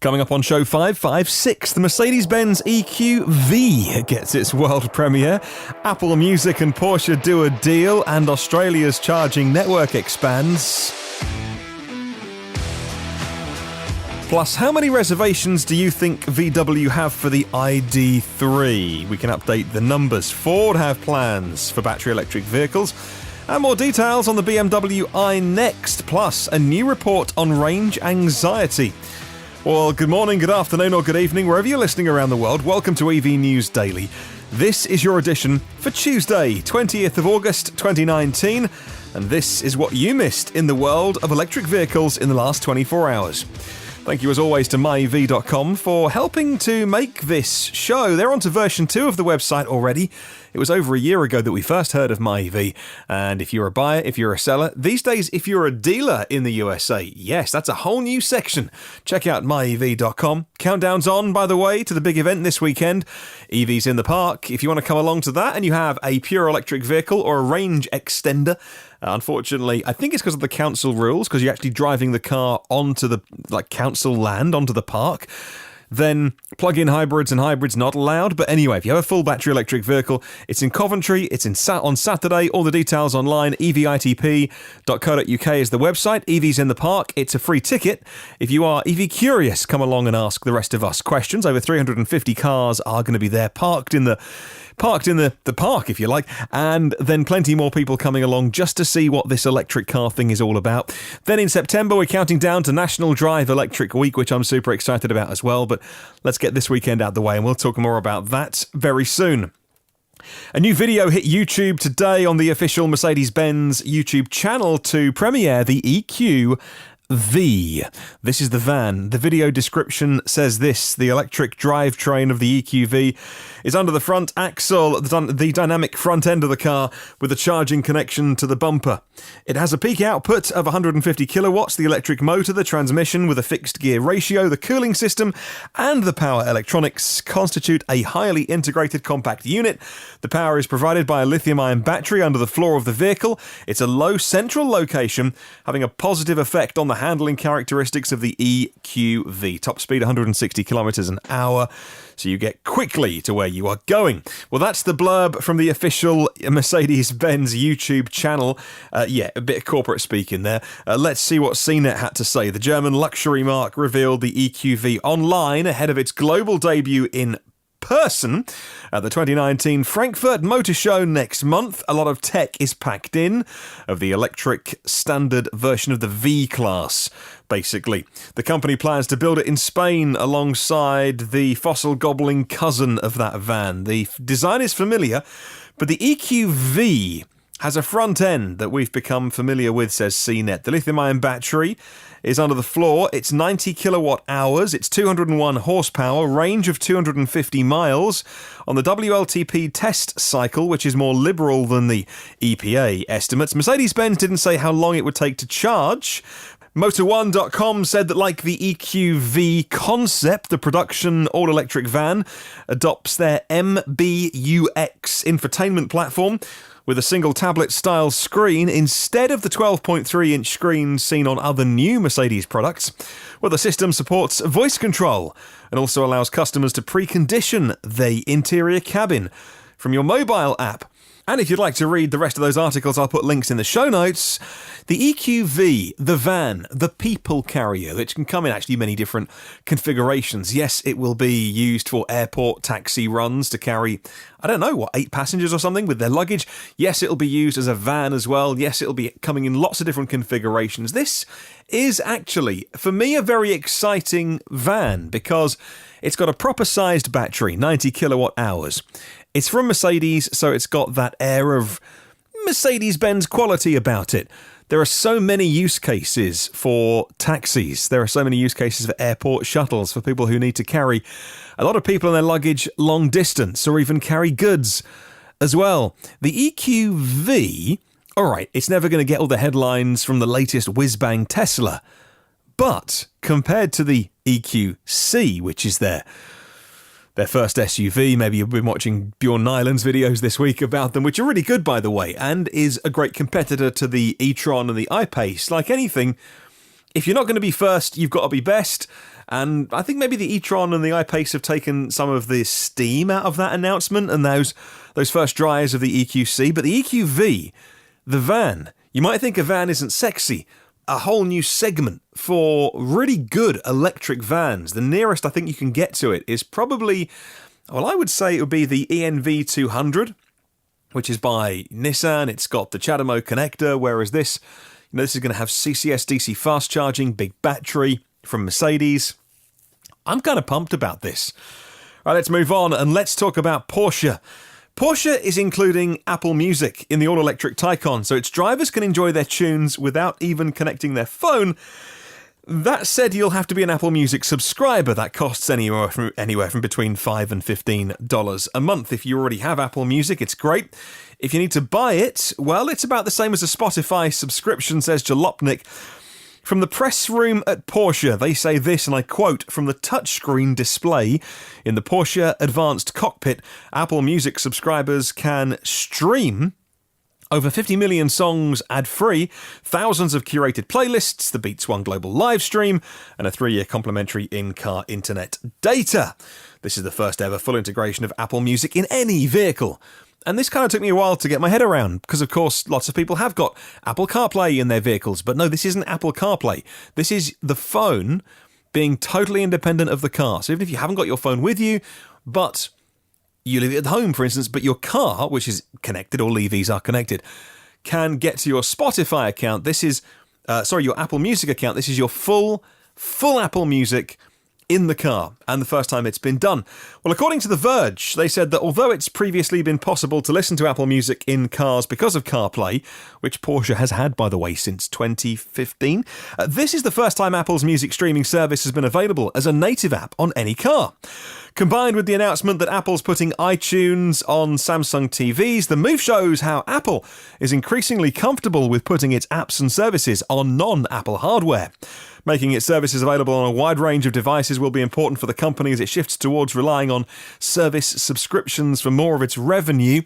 Coming up on show 556, the Mercedes-Benz EQV gets its world premiere, Apple Music and Porsche do a deal, and Australia's charging network expands. Plus, how many reservations do you think VW have for the ID3? We can update the numbers. Ford have plans for battery electric vehicles. And more details on the BMW iNext, plus a new report on range anxiety. Well, good morning, good afternoon, or good evening, wherever you're listening around the world. Welcome to EV News Daily. This is your edition for Tuesday, 20th of August, 2019, and this is what you missed in the world of electric vehicles in the last 24 hours. Thank you as always to myev.com for helping to make this show. They're onto version 2 of the website already. It was over a year ago that we first heard of MyEV, and if you're a buyer, if you're a seller, these days if you're a dealer in the USA, yes, that's a whole new section. Check out myev.com. Countdown's on, by the way, to the big event this weekend, EVs in the Park. If you want to come along to that and you have a pure electric vehicle or a range extender, unfortunately, I think it's because of the council rules, because you're actually driving the car onto the council land, onto the park, then plug-in hybrids and hybrids not allowed. But anyway, if you have a full battery electric vehicle, it's in Coventry, it's on Saturday, all the details online, evitp.co.uk is the website, EVs in the Park, it's a free ticket. If you are EV curious, come along and ask the rest of us questions. Over 350 cars are going to be there, parked in the park, if you like, and then plenty more people coming along just to see what this electric car thing is all about. Then in September, we're counting down to National Drive Electric Week, which I'm super excited about as well, but let's get this weekend out the way, and we'll talk more about that very soon. A new video hit YouTube today on the official Mercedes-Benz YouTube channel to premiere the EQV. This is the van. The video description says this: the electric drivetrain of the EQV is under the front axle, the dynamic front end of the car, with a charging connection to the bumper. It has a peak output of 150 kilowatts, the electric motor, the transmission with a fixed gear ratio, the cooling system, and the power electronics constitute a highly integrated compact unit. The power is provided by a lithium-ion battery under the floor of the vehicle. It's a low central location, having a positive effect on the handling characteristics of the EQV. Top speed 160 kilometers an hour, so you get quickly to where you are going. Well, that's the blurb from the official Mercedes-Benz YouTube channel. A bit of corporate speak in there. Let's see what CNET had to say. The German luxury marque revealed the EQV online ahead of its global debut in person at the 2019 Frankfurt Motor Show next month. A lot of tech is packed in of the electric standard version of the V-Class, basically. The company plans to build it in Spain alongside the fossil-gobbling cousin of that van. The design is familiar, but the EQV has a front end that we've become familiar with, says CNET. The lithium-ion battery is under the floor. It's 90 kilowatt hours. It's 201 horsepower, range of 250 miles. On the WLTP test cycle, which is more liberal than the EPA estimates, Mercedes-Benz didn't say how long it would take to charge. Motor1.com said that, like the EQV concept, the production all-electric van adopts their MBUX infotainment platform with a single tablet-style screen instead of the 12.3-inch screen seen on other new Mercedes products. Well, the system supports voice control and also allows customers to precondition the interior cabin from your mobile app. And if you'd like to read the rest of those articles, I'll put links in the show notes. The EQV, the van, the people carrier, which can come in actually many different configurations. Yes, it will be used for airport taxi runs to carry, 8 passengers or something with their luggage. Yes, it'll be used as a van as well. Yes, it'll be coming in lots of different configurations. This is actually, for me, a very exciting van because it's got a proper-sized battery, 90 kilowatt hours. It's from Mercedes, so it's got that air of Mercedes-Benz quality about it. There are so many use cases for taxis. There are so many use cases for airport shuttles, for people who need to carry a lot of people in their luggage long distance, or even carry goods as well. The EQV, all right, it's never going to get all the headlines from the latest whiz-bang Tesla. But compared to the EQC, which is their first SUV, maybe you've been watching Bjorn Nyland's videos this week about them, which are really good, by the way, and is a great competitor to the e-tron and the I-Pace. Like anything, if you're not going to be first, you've got to be best. And I think maybe the e-tron and the I-Pace have taken some of the steam out of that announcement and those first dries of the EQC. But the EQV, the van, you might think a van isn't sexy. A whole new segment for really good electric vans. The nearest I think you can get to it is probably, well, I would say it would be the ENV 200, which is by Nissan. It's got the CHAdeMO connector, whereas this is going to have CCS DC fast charging, big battery from Mercedes. I'm kind of pumped about this. All right, let's move on and let's talk about Porsche. Porsche is including Apple Music in the all-electric Taycan, so its drivers can enjoy their tunes without even connecting their phone. That said, you'll have to be an Apple Music subscriber. That costs anywhere from between $5 and $15 a month. If you already have Apple Music, it's great. If you need to buy it, well, it's about the same as a Spotify subscription, says Jalopnik. From the press room at Porsche, they say this, and I quote, "From the touchscreen display in the Porsche Advanced Cockpit, Apple Music subscribers can stream over 50 million songs ad-free, thousands of curated playlists, the Beats One global live stream, and a 3-year complimentary in-car internet data. This is the first ever full integration of Apple Music in any vehicle." And this kind of took me a while to get my head around, because of course lots of people have got Apple CarPlay in their vehicles, but no, this isn't Apple CarPlay. This is the phone being totally independent of the car. So even if you haven't got your phone with you, but you leave it at home, for instance, but your car, which is connected, all EVs are connected, can get to your Spotify account. This is, your Apple Music account. This is your full Apple Music in the car, and the first time it's been done. Well, according to The Verge, they said that although it's previously been possible to listen to Apple Music in cars because of CarPlay, which Porsche has had, by the way, since 2015, this is the first time Apple's music streaming service has been available as a native app on any car. Combined with the announcement that Apple's putting iTunes on Samsung TVs, the move shows how Apple is increasingly comfortable with putting its apps and services on non-Apple hardware. Making its services available on a wide range of devices will be important for the company as it shifts towards relying on service subscriptions for more of its revenue.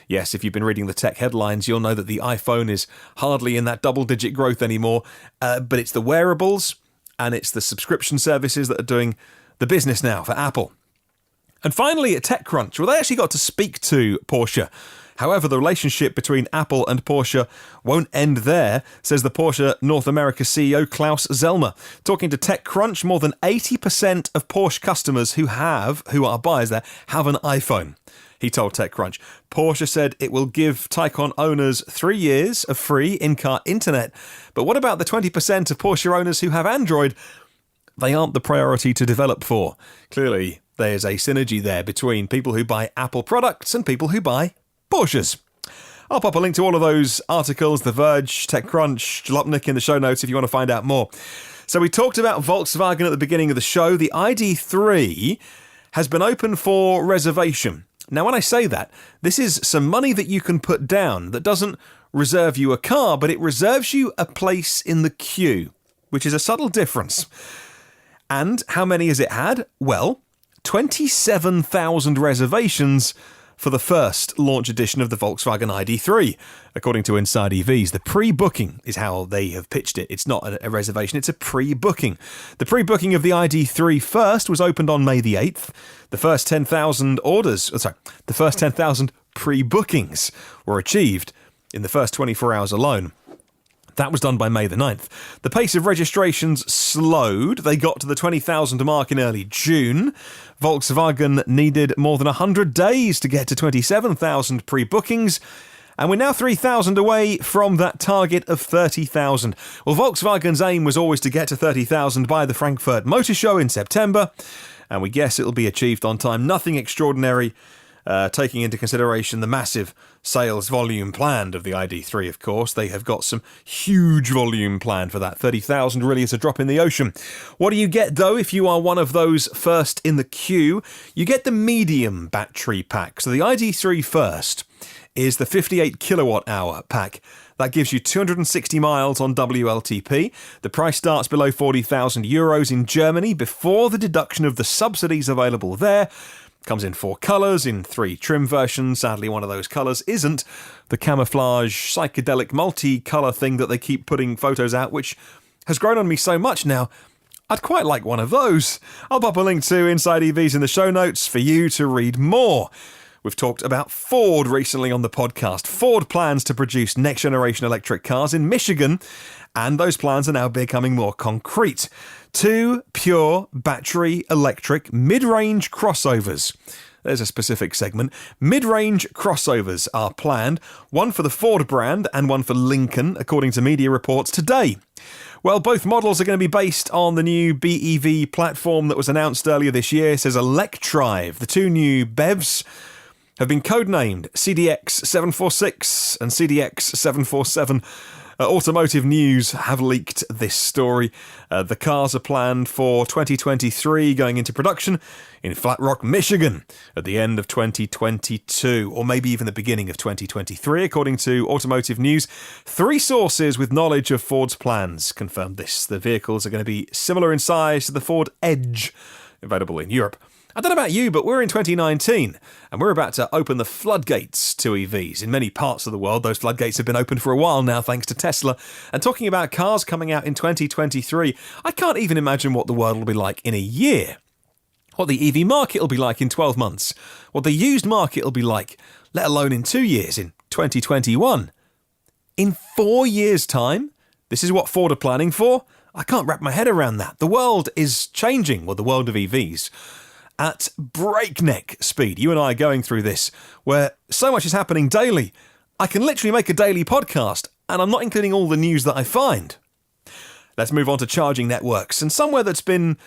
Yes, if you've been reading the tech headlines, you'll know that the iPhone is hardly in that double-digit growth anymore, but it's the wearables and it's the subscription services that are doing the business now for Apple. And finally, at TechCrunch, well, they actually got to speak to Porsche. However, the relationship between Apple and Porsche won't end there, says the Porsche North America CEO Klaus Zellmer. Talking to TechCrunch, more than 80% of Porsche customers who are buyers there, have an iPhone. He told TechCrunch. Porsche said it will give Taycan owners 3 years of free in-car internet. But what about the 20% of Porsche owners who have Android? They aren't the priority to develop for. Clearly, there's a synergy there between people who buy Apple products and people who buy Porsches. I'll pop a link to all of those articles, The Verge, TechCrunch, Jalopnik in the show notes if you want to find out more. So we talked about Volkswagen at the beginning of the show. The ID3 has been open for reservation. Now, when I say that, this is some money that you can put down that doesn't reserve you a car, but it reserves you a place in the queue, which is a subtle difference. And how many has it had? Well, 27,000 reservations for the first launch edition of the Volkswagen ID3, according to Inside EVs. The pre-booking is how they have pitched it. It's not a reservation, it's a pre-booking. The pre-booking of the ID3 first was opened on May the 8th. The first 10,000 pre-bookings were achieved in the first 24 hours alone. That was done by May the 9th. The pace of registrations slowed. They got to the 20,000 mark in early June. Volkswagen needed more than 100 days to get to 27,000 pre-bookings. And we're now 3,000 away from that target of 30,000. Well, Volkswagen's aim was always to get to 30,000 by the Frankfurt Motor Show in September. And we guess it'll be achieved on time. Nothing extraordinary, taking into consideration the massive sales volume planned of the ID3, of course. They have got some huge volume planned for that. 30,000 really is a drop in the ocean. What do you get, though, if you are one of those first in the queue? You get the medium battery pack. So the ID3 first is the 58 kilowatt hour pack. That gives you 260 miles on WLTP. The price starts below 40,000 euros in Germany before the deduction of the subsidies available there. Comes in 4 colours, in 3 trim versions. Sadly, one of those colours isn't the camouflage, psychedelic, multi-colour thing that they keep putting photos out, which has grown on me so much now, I'd quite like one of those. I'll pop a link to Inside EVs in the show notes for you to read more. We've talked about Ford recently on the podcast. Ford plans to produce next-generation electric cars in Michigan, and those plans are now becoming more concrete. 2 pure battery electric mid-range crossovers. There's a specific segment. Mid-range crossovers are planned, one for the Ford brand and one for Lincoln, according to media reports today. Well, both models are going to be based on the new BEV platform that was announced earlier this year. It says Electrive. The 2 new BEVs have been codenamed CDX746 and CDX747. Automotive News have leaked this story. The cars are planned for 2023, going into production in Flat Rock, Michigan at the end of 2022, or maybe even the beginning of 2023, according to Automotive News. 3 sources with knowledge of Ford's plans confirmed this. The vehicles are going to be similar in size to the Ford Edge, available in Europe. I don't know about you, but we're in 2019, and we're about to open the floodgates to EVs. In many parts of the world, those floodgates have been open for a while now, thanks to Tesla. And talking about cars coming out in 2023, I can't even imagine what the world will be like in a year. What the EV market will be like in 12 months. What the used market will be like, let alone in 2 years, in 2021. In 4 years' time, this is what Ford are planning for? I can't wrap my head around that. The world is changing, well, the world of EVs, at breakneck speed. You and I are going through this, where so much is happening daily. I can literally make a daily podcast, and I'm not including all the news that I find. Let's move on to charging networks, and somewhere that's been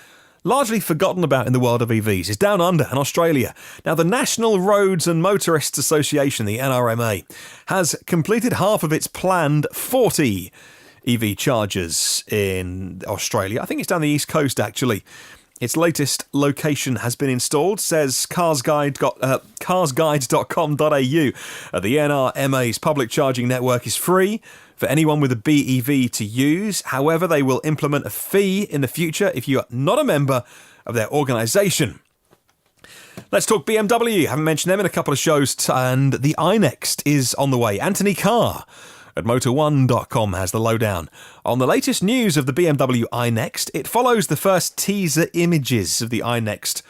largely forgotten about in the world of EVs is down under in Australia. Now, the National Roads and Motorists Association, the NRMA, has completed half of its planned 40 EV chargers in Australia. I think it's down the east coast, actually. Its latest location has been installed, says carsguide.com.au. The NRMA's public charging network is free for anyone with a BEV to use. However, they will implement a fee in the future if you are not a member of their organisation. Let's talk BMW. Haven't mentioned them in a couple of shows, and the iNext is on the way. Anthony Carr at Motor1.com has the lowdown on the latest news of the BMW iNext. It follows the first teaser images of the iNext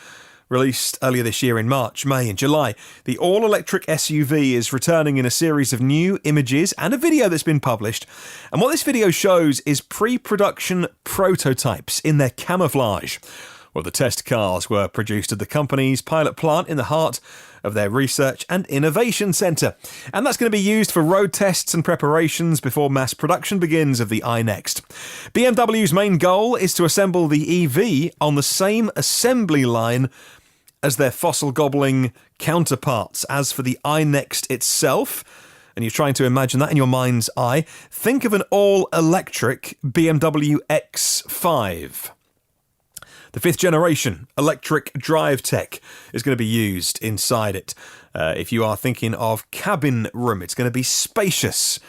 released earlier this year in March, May and July. The all-electric SUV is returning in a series of new images and a video that's been published. And what this video shows is pre-production prototypes in their camouflage. Well, the test cars were produced at the company's pilot plant in the heart of their research and innovation centre. And that's going to be used for road tests and preparations before mass production begins of the iNext. BMW's main goal is to assemble the EV on the same assembly line as their fossil-gobbling counterparts. As for the iNext itself, and you're trying to imagine that in your mind's eye, think of an all-electric BMW X5. The 5th generation electric drive tech is going to be used inside it. If you are thinking of cabin room, it's going to be spacious.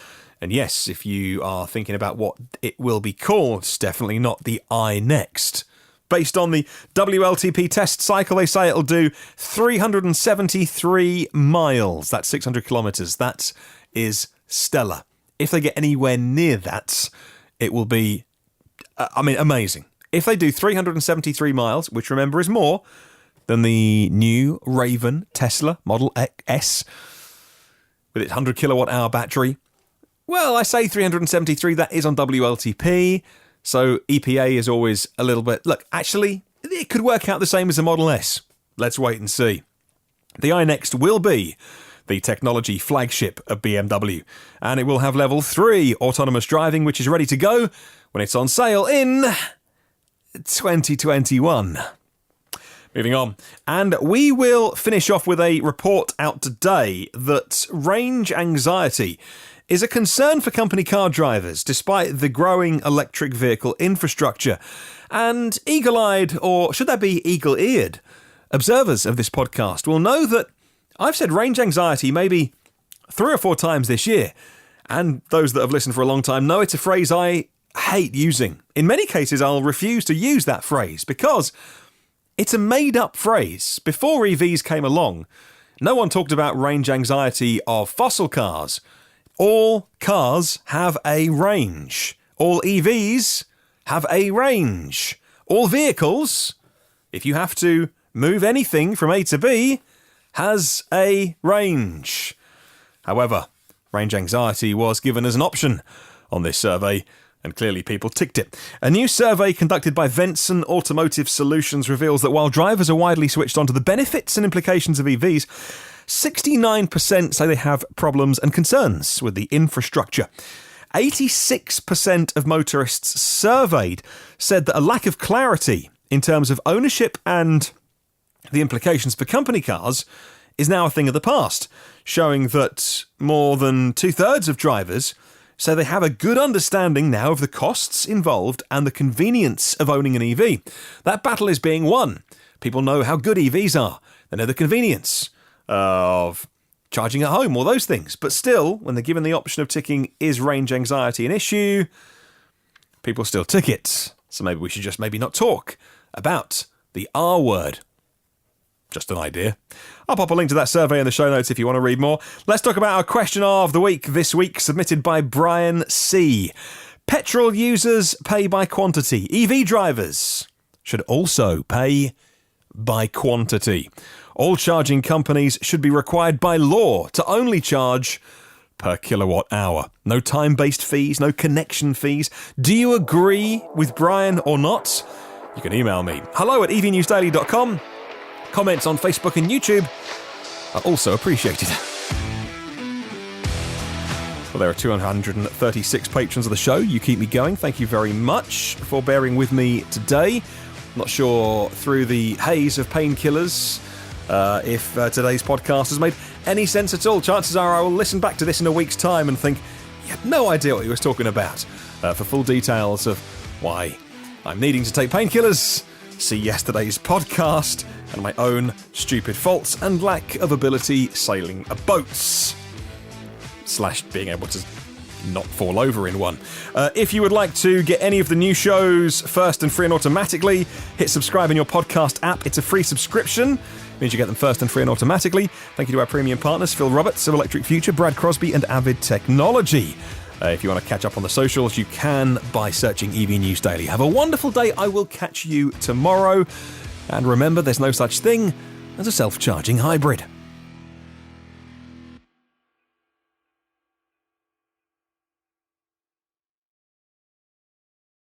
And yes, if you are thinking about what it will be called, it's definitely not the iNext. Based on the WLTP test cycle, they say it'll do 373 miles. That's 600 kilometres. That is stellar. If they get anywhere near that, it will be, amazing. If they do 373 miles, which remember is more than the new Raven Tesla Model S with its 100 kilowatt hour battery, well, I say 373, that is on WLTP, so EPA is always a little bit... Look, actually, it could work out the same as the Model S. Let's wait and see. The iNext will be the technology flagship of BMW, and it will have level 3 autonomous driving, which is ready to go when it's on sale in 2021. Moving on. And we will finish off with a report out today that range anxiety is a concern for company car drivers despite the growing electric vehicle infrastructure. And eagle-eyed, or should that be eagle-eared, observers of this podcast will know that I've said range anxiety maybe 3 or 4 times this year. And those that have listened for a long time know it's a phrase I hate using. In many cases, I'll refuse to use that phrase because it's a made-up phrase. Before EVs came along, no one talked about range anxiety of fossil cars. All cars have a range. All EVs have a range. All vehicles, if you have to move anything from A to B, has a range. However, range anxiety was given as an option on this survey, and clearly people ticked it. A new survey conducted by Venson Automotive Solutions reveals that while drivers are widely switched on to the benefits and implications of EVs, 69% say they have problems and concerns with the infrastructure. 86% of motorists surveyed said that a lack of clarity in terms of ownership and the implications for company cars is now a thing of the past, showing that more than 2/3 of drivers say they have a good understanding now of the costs involved and the convenience of owning an EV. That battle is being won. People know how good EVs are. They know the convenience of charging at home, all those things. But still, when they're given the option of ticking, is range anxiety an issue? People still tick it. So maybe we should just not talk about the R word. Just an idea. I'll pop a link to that survey in the show notes if you want to read more. Let's talk about our question of the week this week, submitted by Brian C. Petrol users pay by quantity. EV drivers should also pay by quantity. All charging companies should be required by law to only charge per kilowatt hour. No time-based fees, no connection fees. Do you agree with Brian or not? You can email me. hello@evnewsdaily.com. Comments on Facebook and YouTube are also appreciated. Well, there are 236 patrons of the show. You keep me going. Thank you very much for bearing with me today. Not sure through the haze of painkillers if today's podcast has made any sense at all. Chances are I will listen back to this in a week's time and think, you had no idea what he was talking about. For full details of why I'm needing to take painkillers, see yesterday's podcast and my own stupid faults and lack of ability sailing a boats. / being able to not fall over in one. If you would like to get any of the new shows first and free and automatically, hit subscribe in your podcast app. It's a free subscription. It means you get them first and free and automatically. Thank you to our premium partners, Phil Roberts of Electric Future, Brad Crosby and Avid Technology. If you want to catch up on the socials, you can by searching EV News Daily. Have a wonderful day. I will catch you tomorrow. And remember, there's no such thing as a self-charging hybrid.